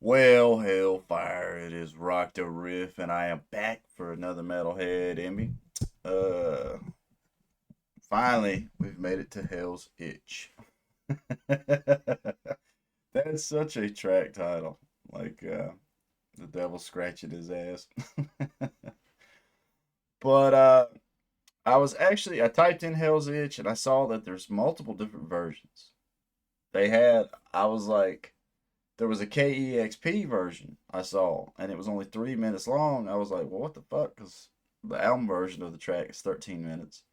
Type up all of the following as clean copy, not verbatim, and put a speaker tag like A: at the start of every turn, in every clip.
A: Well, hellfire, it is RockdaRiff, and I am back for another Metalhead Envy. Uh, Finally, we've made it to Hell's Itch. That's such a track title. Like, the devil scratching his ass. But, I typed in Hell's Itch and I saw that there's multiple different versions. I was like, there was a KEXP version I saw, and it was only 3 minutes long. I was like, well, what the fuck? Because the album version of the track is 13 minutes.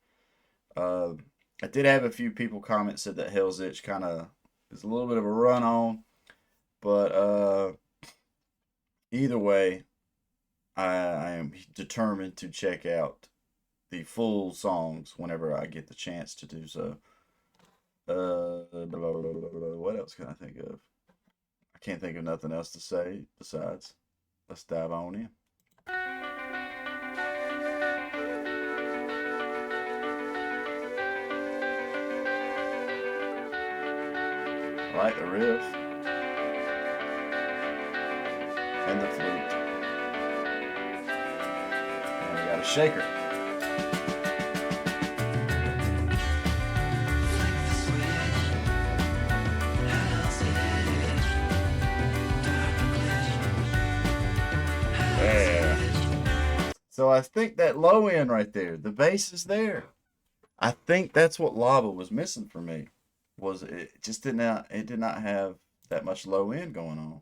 A: Uh, I did have a few people comment said that Hell's Itch kind of is a little bit of a run on, but either way, I am determined to check out the full songs whenever I get the chance to do so. What else can I think of? I can't think of nothing else to say besides let's dive on in. I like the riff and the flute. And we got a shaker. Yeah. So I think that low end right there, the bass is there. I think that's what Lava was missing for me. Was it just did not have that much low end going on.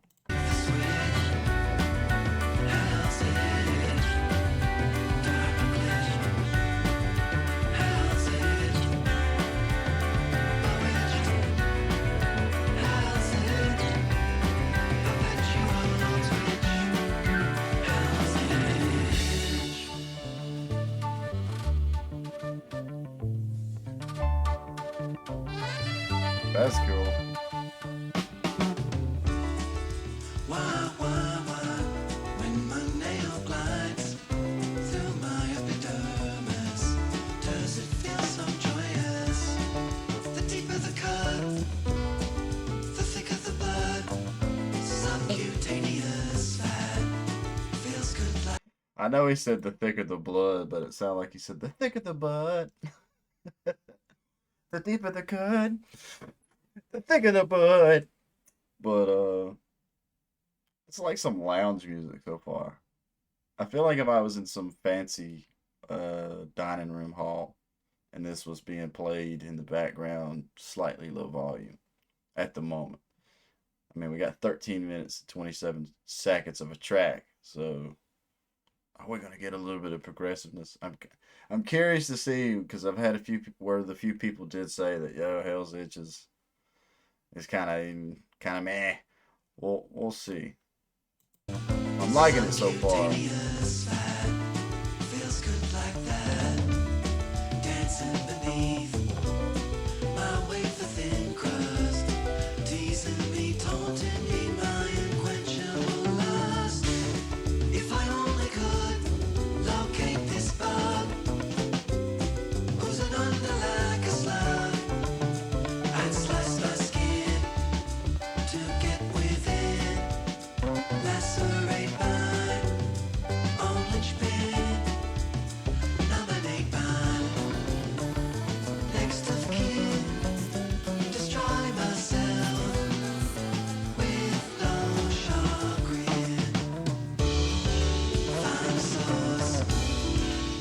A: That's cool.
B: When my nail glides through my epidermis, does it feel so joyous? The deeper the cut, the thicker the blood, subcutaneous fat feels good like.
A: I know he said the thicker the blood, but it sounded like he said the thicker the bud, the deeper the cut, the thicker the bud. But it's like some lounge music so far. I feel like if I was in some fancy dining room hall and this was being played in the background, slightly low volume at the moment. I mean, we got 13 minutes and 27 seconds of a track, so are we gonna get a little bit of progressiveness? I'm curious to see because I've had a few people where the few people did say that Hell's Itch is kind of meh. We'll see. I'm liking it so far.
B: Subcutaneous fat feels good like that, dancing beneath my wafer thin crust, teasing me, taunting me, my unquenchable lust. If I only could locate this bug, oozing under like a slug, I'd slice my skin to get within, lacerate my own linchpin, nominate mine next of kin, destroy myself with no chagrin, find a source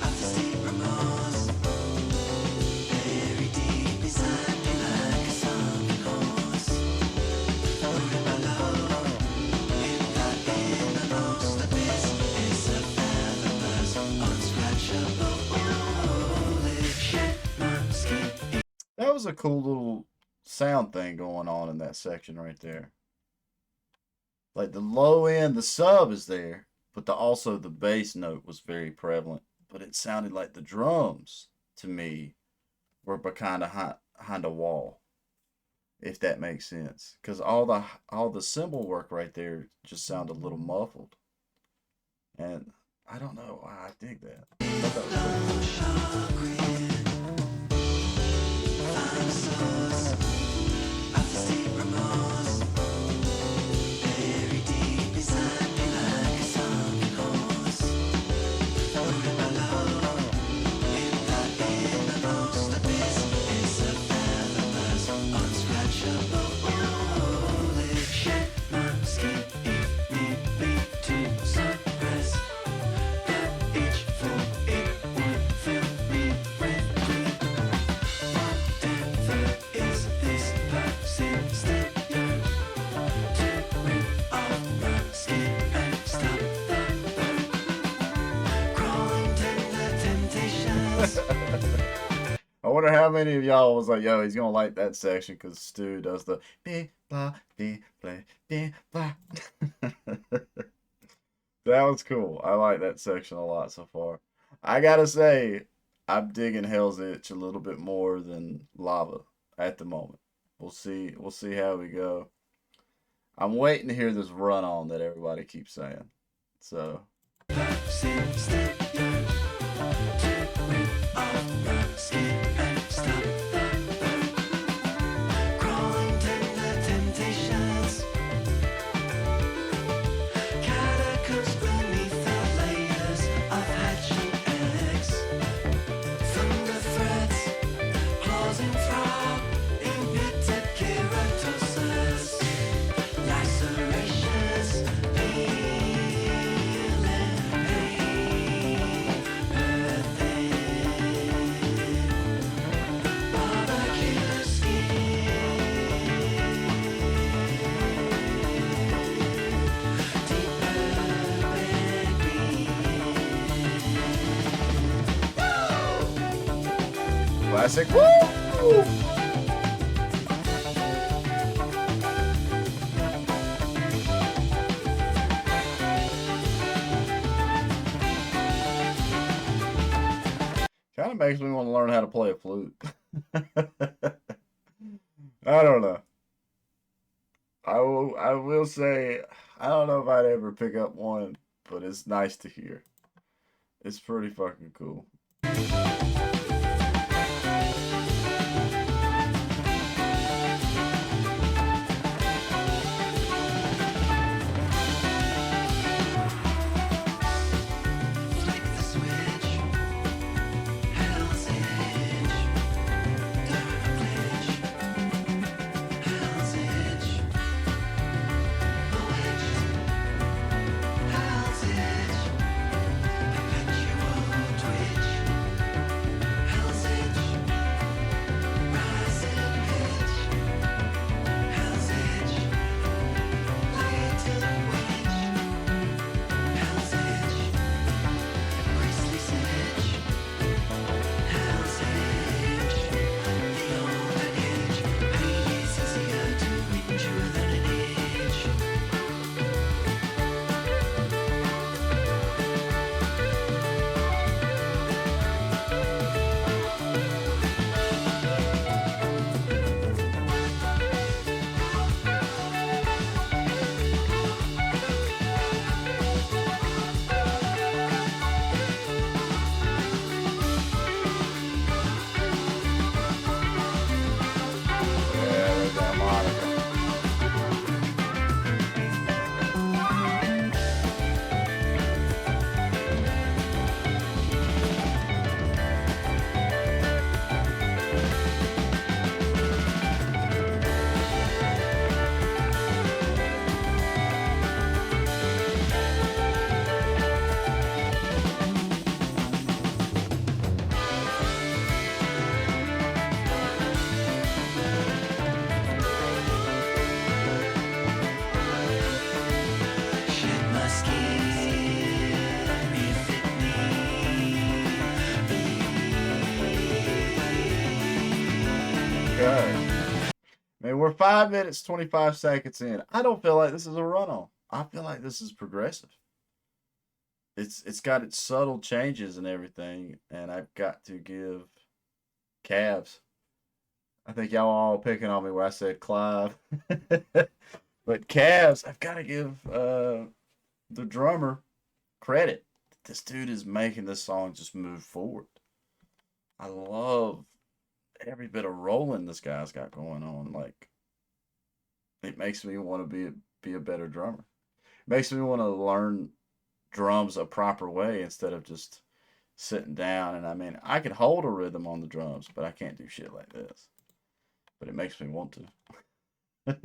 B: of this deep remorse, buried deep beside me like a sunken horse, rooted below in the innermost abyss is a fathomless, unscratchable. Holy shit, my skin.
A: That was a cool little sound thing going on in that section right there. Like the low end, the sub is there, but also the bass note was very prevalent. But it sounded like the drums to me were behind a wall, if that makes sense. Because all the cymbal work right there just sounded a little muffled, and I don't know why I dig that. I thought that was pretty cool.
B: Find a source of this deep remorse, buried deep
A: wonder how many of y'all was like, yo, he's gonna like that section because Stu does the be blah be play be blah. That was cool. I like that section a lot so far. I gotta say, I'm digging Hell's Itch a little bit more than Lava at the moment. We'll see. We'll see how we go. I'm waiting to hear this run on that everybody keeps saying. So. Classic. Woo! Kind of makes me want to learn how to play a flute. I don't know. I will say I don't know if I'd ever pick up one, but it's nice to hear. It's pretty fucking cool. Man, we're 5 minutes, 25 seconds in. I don't feel like this is a run-on. I feel like this is progressive. It's got its subtle changes and everything, and I've got to give Cavs. I think y'all all picking on me where I said Clive. But Cavs, I've got to give the drummer credit. This dude is making this song just move forward. I love every bit of rolling this guy's got going on. Like, it makes me want to be a better drummer. It makes me want to learn drums a proper way instead of just sitting down. And I mean, I can hold a rhythm on the drums, but I can't do shit like this. But it makes me want to.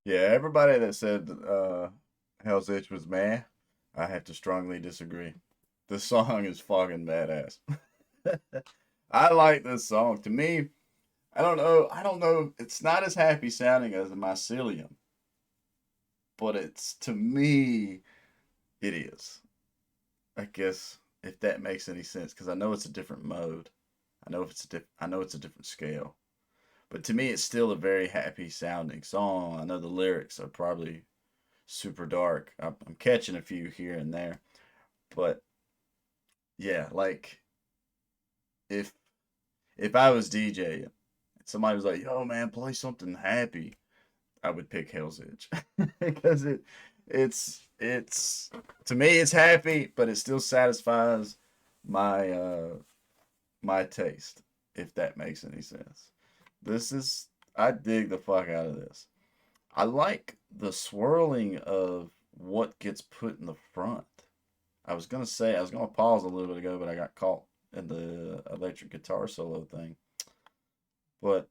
A: Yeah, everybody that said Hell's Itch was meh, I have to strongly disagree. This song is fucking badass. I like this song. To me, I don't know. It's not as happy sounding as Mycelium, but it's to me, it is. I guess if that makes any sense, because I know it's a different mode. I know it's a different scale. But to me, it's still a very happy sounding song. I know the lyrics are probably super dark. I'm catching a few here and there, but yeah, like if if I was DJing, somebody was like, "Yo, man, play something happy," I would pick Hell's Itch because it's to me it's happy, but it still satisfies my my taste, if that makes any sense. This is I dig the fuck out of this. I like the swirling of what gets put in the front. I was gonna pause a little bit ago, but I got caught in the electric guitar solo thing. But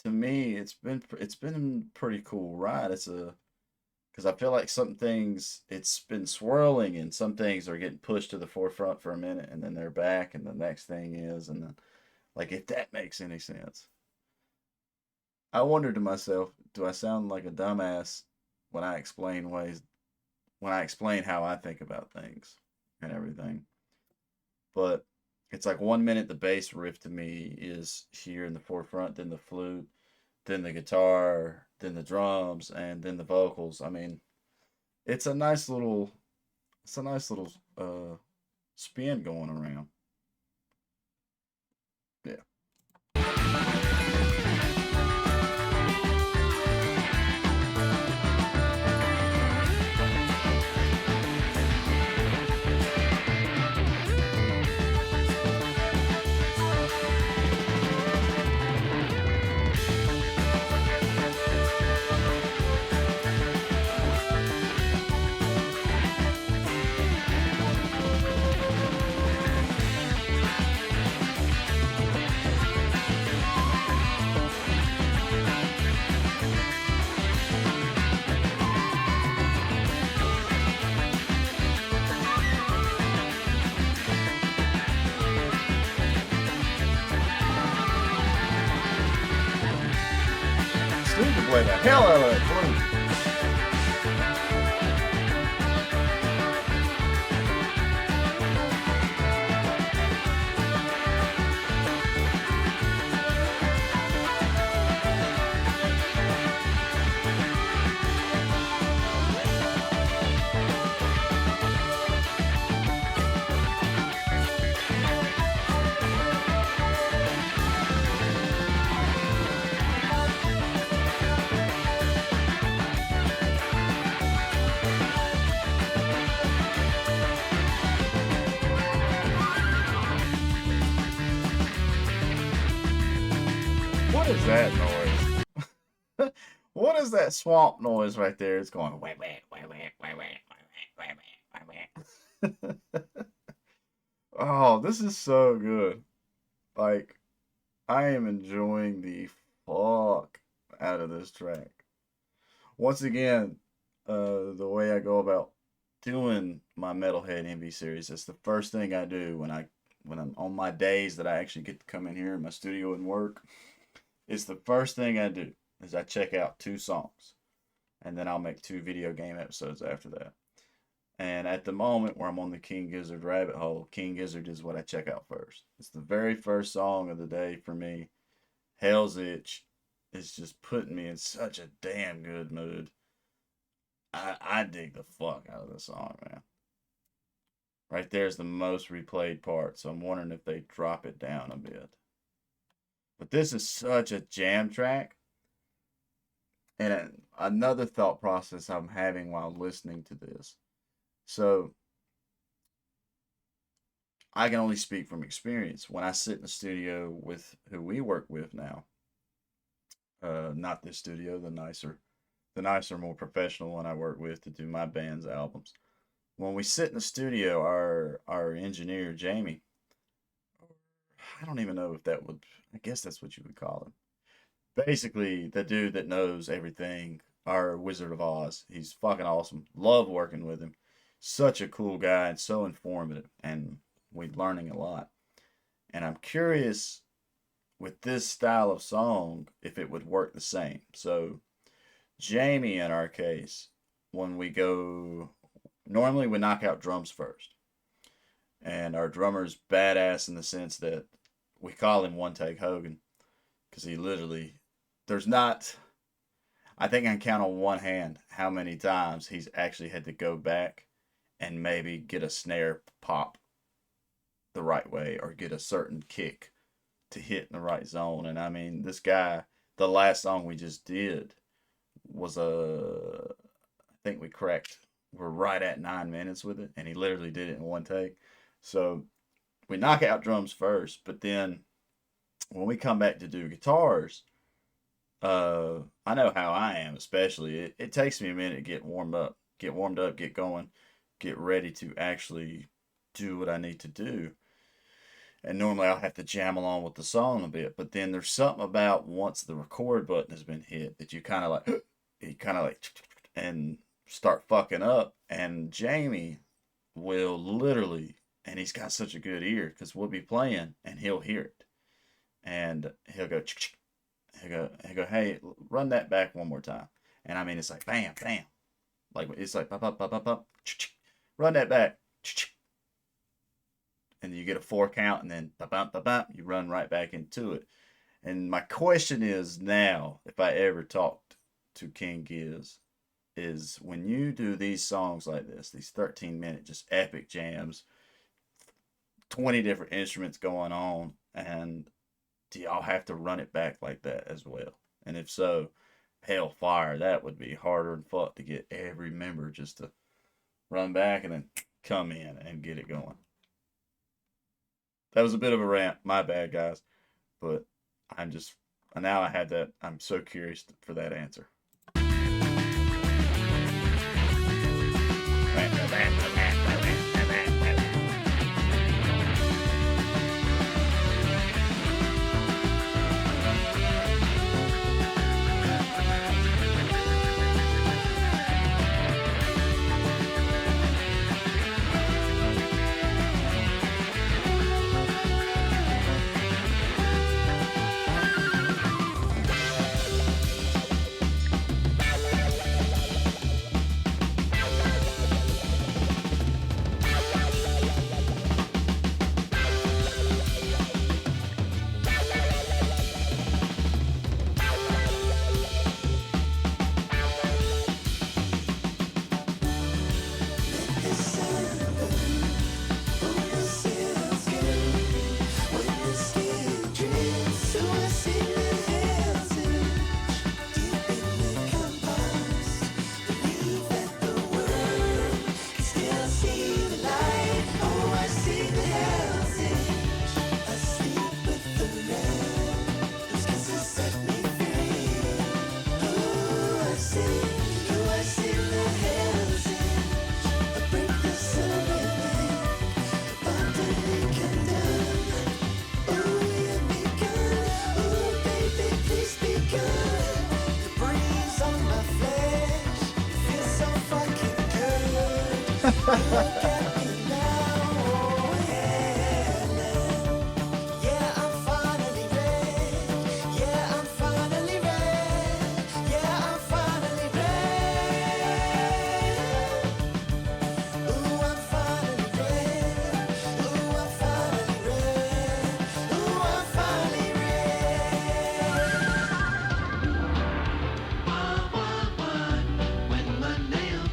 A: to me, it's been pretty cool ride. It's a because I feel like some things it's been swirling and some things are getting pushed to the forefront for a minute and then they're back and the next thing is and then like if that makes any sense. I wonder to myself, do I sound like a dumbass when I explain how I think about things and everything? But it's like 1 minute the bass riff to me is here in the forefront, then the flute, then the guitar, then the drums, and then the vocals. I mean, it's a nice little it's a nice little spin going around. Yeah. Steve can play the hell out of that flute. What is that noise? What is that swamp noise right there? It's going wah wah wah wah wah wah wah wah wah wah. Oh, this is so good. Like I am enjoying the fuck out of this track. Once again, the way I go about doing my Metalhead Envy series, that's the first thing I do when I'm on my days that I actually get to come in here in my studio and work. It's the first thing I do is I check out two songs, and then I'll make two video game episodes after that. And at the moment where I'm on the King Gizzard rabbit hole, King Gizzard is what I check out first. It's the very first song of the day for me. Hell's Itch is just putting me in such a damn good mood. I dig the fuck out of this song, man. Right there's the most replayed part, so I'm wondering if they drop it down a bit. But this is such a jam track. And another thought process I'm having while listening to this. So I can only speak from experience. When I sit in the studio with who we work with now, not this studio, the nicer, more professional one I work with to do my band's albums. When we sit in the studio, our engineer Jamie, I don't even know if that would, I guess that's what you would call him. Basically, the dude that knows everything, our Wizard of Oz. He's fucking awesome. Love working with him. Such a cool guy and so informative, and we're learning a lot. And I'm curious with this style of song if it would work the same. So Jamie, in our case, when we go, normally we knock out drums first. And our drummer's badass in the sense that we call him One Take Hogan because he literally, there's not, I think I can count on one hand how many times he's actually had to go back and maybe get a snare pop the right way or get a certain kick to hit in the right zone. And I mean, this guy, the last song we just did was I think we're right at 9 minutes with it, and he literally did it in one take. So we knock out drums first, but then when we come back to do guitars, I know how I am, especially. It takes me a minute to get warmed up, get going, get ready to actually do what I need to do. And normally I'll have to jam along with the song a bit, but then there's something about once the record button has been hit that you kind of like, you kind of like, and start fucking up. And Jamie will literally, and he's got such a good ear because we'll be playing and he'll hear it, and he'll go, hey, run that back one more time. And I mean, it's like bam, bam, like it's like pop, pop, pop, pop, pop, run that back, and you get a 4 count, and then you run right back into it. And my question is now, if I ever talked to King Giz, is when you do these songs like this, these 13-minute just epic jams, 20 different instruments going on, and do y'all have to run it back like that as well? And if so, hellfire, that would be harder than fuck to get every member just to run back and then come in and get it going. That was a bit of a rant. My bad, guys. But now I had that. I'm so curious for that answer.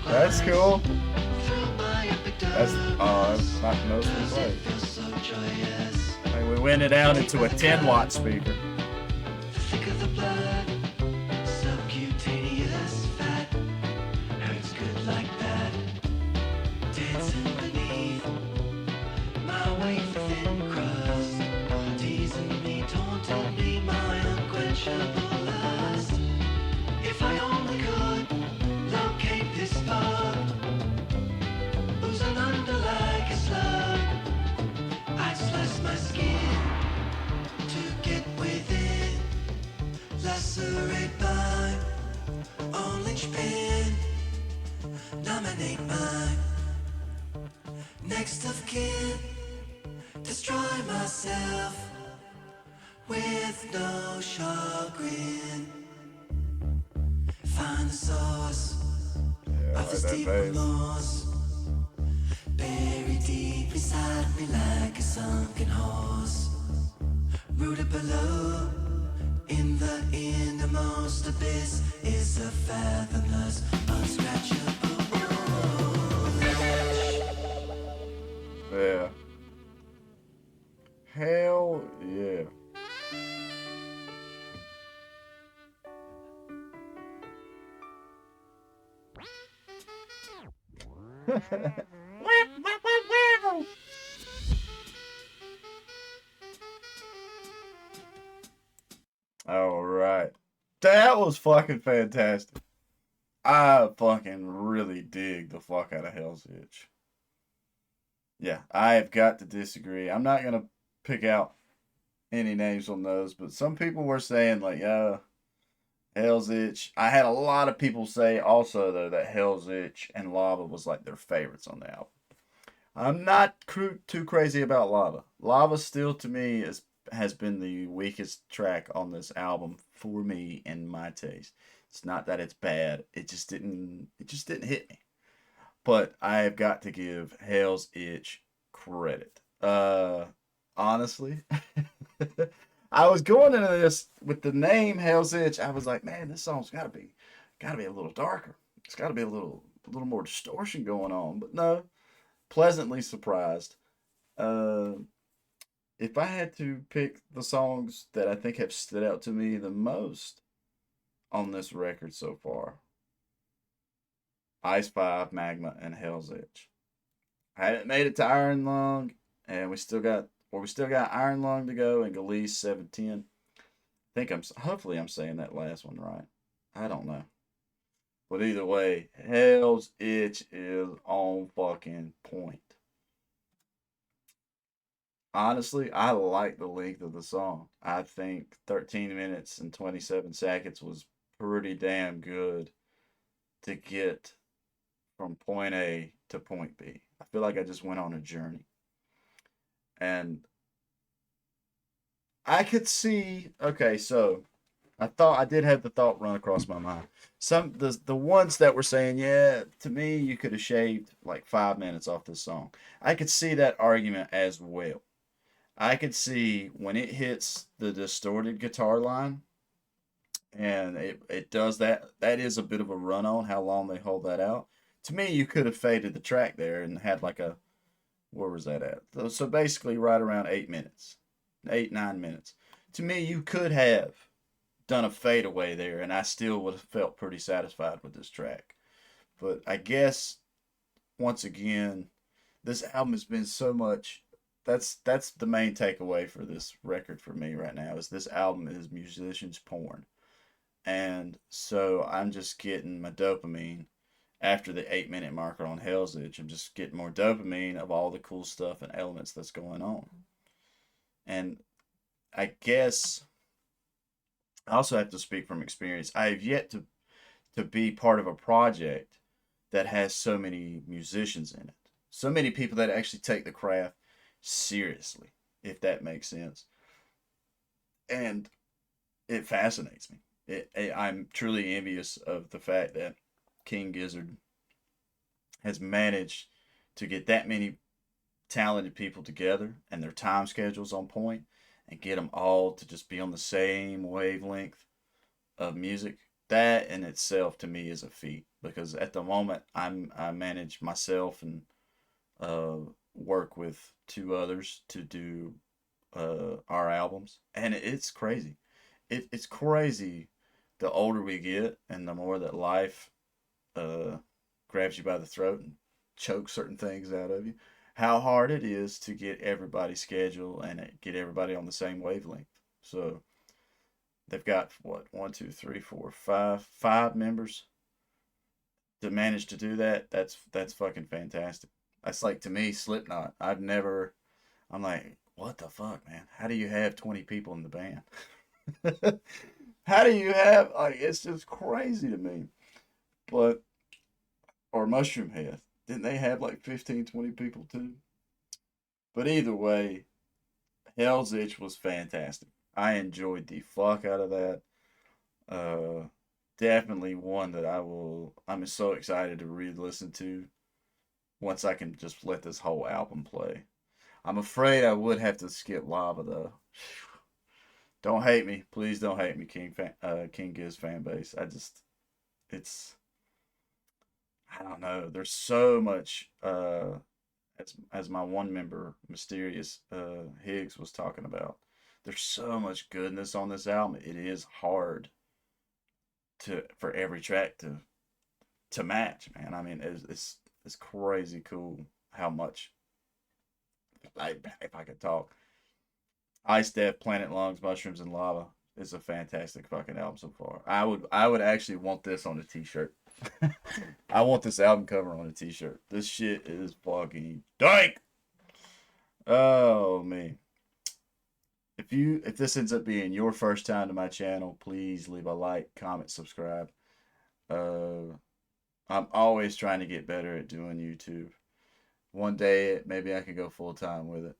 A: That's cool. That's not mostly played. Like we went it out into a 10-watt speaker.
B: blood. Subcutaneous fat hurts good like that. Dancing beneath my wafer thin crust. Teasing me, taunting me, my unquenchable lust. If I only could locate this bug, oozing under like a slug, I'd slice my skin to get within, lacerate my own linchpin, nominate my next of kin, destroy myself with no chagrin. Find the source
A: Yeah, I
B: of this
A: like that
B: deep
A: bass.
B: remorse, buried deep inside me like a sunken horse, rooted below in the innermost abyss is a fathomless, unscratchable ledge.
A: Yeah. Hell yeah. All right. That was fucking fantastic. I fucking really dig the fuck out of Hell's Itch. Yeah, I have got to disagree. I'm not gonna pick out any names on those, but some people were saying like, Hell's Itch. I had a lot of people say also though that Hell's Itch and Lava was like their favorites on the album. I'm not too crazy about Lava. Lava still to me has been the weakest track on this album for me in my taste. It's not that it's bad. It just didn't hit me. But I have got to give Hell's Itch credit. Honestly, I was going into this with the name Hell's Itch. I was like, man, this song's gotta be a little darker. It's gotta be a little more distortion going on. But no, pleasantly surprised. Uh, if I had to pick the songs that I think have stood out to me the most on this record so far, Ice 5, Magma, and Hell's Itch. I haven't made it to Iron Lung, and we still got Iron Lung to go and Galease 710. Hopefully I'm saying that last one right. I don't know. But either way, Hell's Itch is on fucking point. Honestly, I like the length of the song. I think 13 minutes and 27 seconds was pretty damn good to get from point A to point B. I feel like I just went on a journey. And I could see, okay, so I did have the thought run across my mind. The ones that were saying, yeah, to me you could have shaved like 5 minutes off this song. I could see that argument as well. I could see when it hits the distorted guitar line and it does that is a bit of a run on how long they hold that out. To me, you could have faded the track there and had like a, where was that at? So basically right around 8 minutes, 8, 9 minutes. To me, you could have done a fadeaway there and I still would have felt pretty satisfied with this track. But I guess once again, this album has been so much. That's the main takeaway for this record for me right now is this album is musicians porn. And so I'm just getting my dopamine after the 8 minute marker on Hell's Itch. I'm just getting more dopamine of all the cool stuff and elements that's going on. And I guess I also have to speak from experience. I have yet to be part of a project that has so many musicians in it. So many people that actually take the craft seriously, if that makes sense. And it fascinates me. I'm truly envious of the fact that King Gizzard has managed to get that many talented people together and their time schedules on point and get them all to just be on the same wavelength of music. That in itself to me is a feat because at the moment I manage myself and uh, work with two others to do our albums, and it's crazy. it's crazy. The older we get, and the more that life grabs you by the throat and chokes certain things out of you, how hard it is to get everybody's schedule and get everybody on the same wavelength. So they've got what, one, two, three, four, five members to manage to do that. That's fucking fantastic. That's like, to me, Slipknot. I'm like, what the fuck, man? How do you have 20 people in the band? How do you have, like, it's just crazy to me. But, or Mushroom Head, didn't they have like 15, 20 people too? But either way, Hell's Itch was fantastic. I enjoyed the fuck out of that. Uh, Definitely one that I'm so excited to re-listen to once I can just let this whole album play. I'm afraid I would have to skip Lava though. Don't hate me, please don't hate me, King Giz fan base. It's, I don't know. There's so much. As my one member, Mysterious Higgs, was talking about. There's so much goodness on this album. It is hard for every track to match, man. I mean, it's crazy cool how much. If I could talk, Ice Death, Planet Lungs, Mushrooms and Lava is a fantastic fucking album so far. I would actually want this on a t-shirt. I want this album cover on a t-shirt. This shit is fucking dank. Oh man. If this ends up being your first time to my channel, please leave a like, comment, subscribe. Uh I'm always trying to get better at doing YouTube. One day maybe I can go full time with it.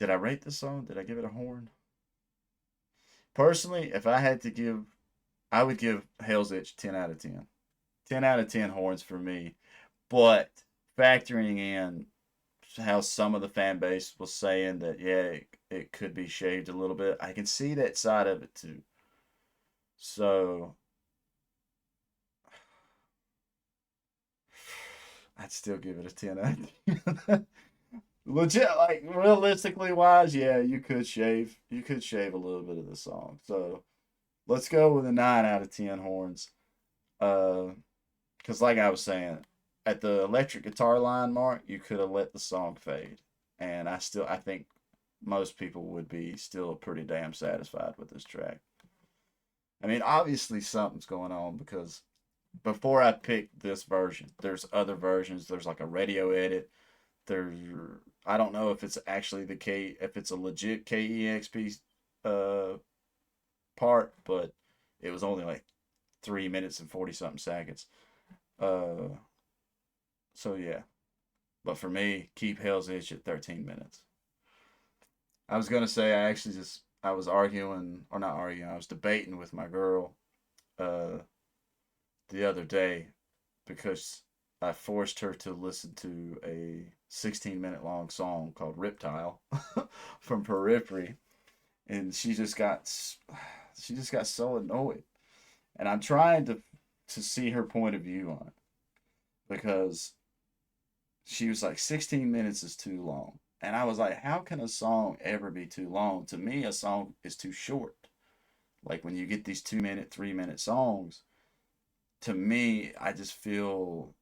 A: Did I rate this song? Did I give it a horn? Personally, if I had to give, I would give Hell's Itch 10 out of 10. 10 out of 10 horns for me. But factoring in how some of the fan base was saying that, yeah, it could be shaved a little bit, I can see that side of it too. So I'd still give it a 10 out of 10. Legit, like realistically wise, yeah, you could shave. You could shave a little bit of the song. So let's go with a 9 out of 10 horns. Because like I was saying, at the electric guitar line mark, you could have let the song fade, and I think most people would be still pretty damn satisfied with this track. I mean, obviously something's going on because before I picked this version, there's other versions. There's like a radio edit. There's, I don't know if it's actually if it's a legit KEXP uh part, but it was only like 3 minutes and 40 something seconds. Uh, so yeah, but for me, keep Hell's Itch at 13 minutes. I was gonna say I was arguing, or not arguing, I was debating with my girl uh the other day because I forced her to listen to a 16-minute long song called Riptile from Periphery, and she just got so annoyed. And I'm trying to see her point of view on it because she was like 16 minutes is too long. And I was like, how can a song ever be too long? To me, a song is too short. Like when you get these 2 minute, 3 minute songs, to me, I just feel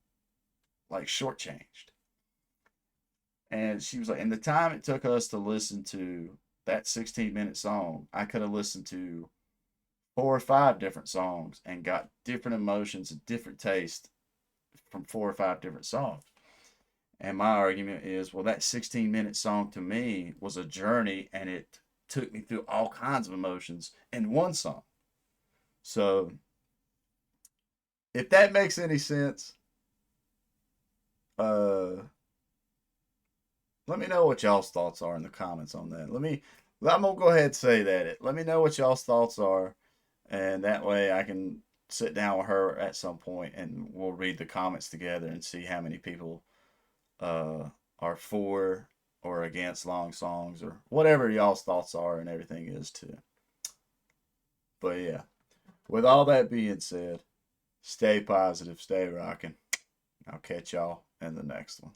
A: like shortchanged. And she was like, in the time it took us to listen to that 16-minute song, I could have listened to 4 or 5 different songs and got different emotions and different taste from 4 or 5 different songs. And my argument is, well, that 16-minute song to me was a journey and it took me through all kinds of emotions in one song. So, if that makes any sense, uh, let me know what y'all's thoughts are in the comments on that. I'm gonna go ahead and say that. Let me know what y'all's thoughts are, and that way I can sit down with her at some point and we'll read the comments together and see how many people uh, are for or against long songs or whatever y'all's thoughts are and everything is too. But yeah, with all that being said, stay positive, stay rocking. I'll catch y'all in the next one.